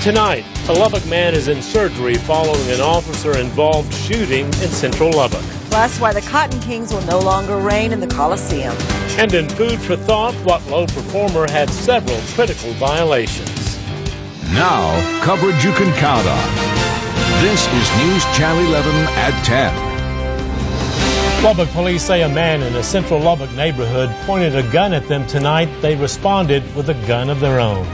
Tonight, a Lubbock man is in surgery following an officer-involved shooting in central Lubbock. Plus, why the Cotton Kings will no longer reign in the Coliseum. And in Food for Thought, what low performer had several critical violations. Now, coverage you can count on. This is News Channel 11 at 10. Lubbock police say a man in a central Lubbock neighborhood pointed a gun at them tonight. They responded with a gun of their own.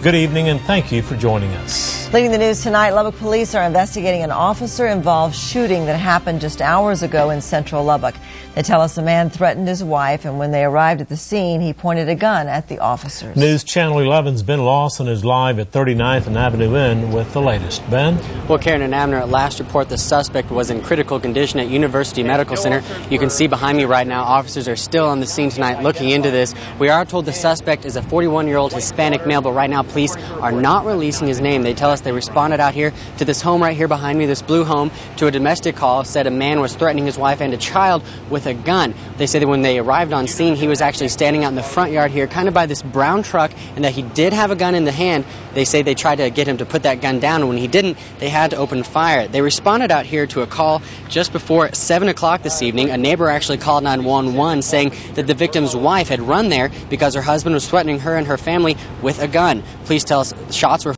Good evening and thank you for joining us. Leading the news tonight, Lubbock police are investigating an officer-involved shooting that happened just hours ago in central Lubbock. They tell us a man threatened his wife, and when they arrived at the scene, he pointed a gun at the officers. News Channel 11's Ben Lawson is live at 39th and Avenue Inn with the latest. Ben? Well, Karen and Abner, at last report, the suspect was in critical condition at University Medical Center. You can see behind me right now, officers are still on the scene tonight looking into this. We are told the suspect is a 41-year-old Hispanic male, but right now police are not releasing his name. They tell us they responded out here to this home right here behind me, this blue home, to a domestic call, said a man was threatening his wife and a child with a gun. They say that when they arrived on scene, he was actually standing out in the front yard here, kind of by this brown truck, and that he did have a gun in the hand. They say they tried to get him to put that gun down, and when he didn't, they had to open fire. They responded out here to a call just before 7 o'clock this evening. A neighbor actually called 911 saying that the victim's wife had run there because her husband was threatening her and her family with a gun. Police tell us shots were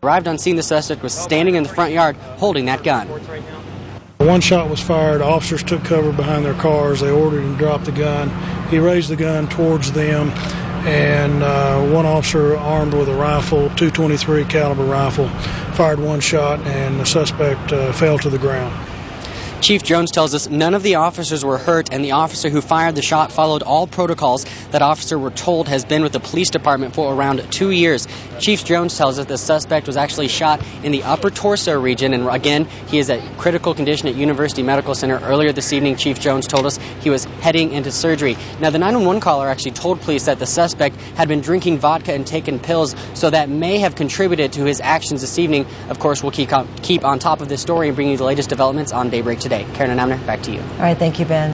arrived on scene. The suspect was standing in the front yard holding that gun. One shot was fired. Officers took cover behind their cars. They ordered him to drop the gun. He raised the gun towards them, and one officer armed with a rifle, .223 caliber rifle, fired one shot, and the suspect fell to the ground. Chief Jones tells us none of the officers were hurt, and the officer who fired the shot followed all protocols. That officer, we're told, has been with the police department for around 2 years. Chief Jones tells us the suspect was actually shot in the upper torso region, and again, he is at critical condition at University Medical Center. Earlier this evening, Chief Jones told us he was heading into surgery. Now, the 911 caller actually told police that the suspect had been drinking vodka and taking pills, so that may have contributed to his actions this evening. Of course, we'll keep on top of this story and bring you the latest developments on Daybreak today. Karen and Abner, back to you. All right, thank you, Ben.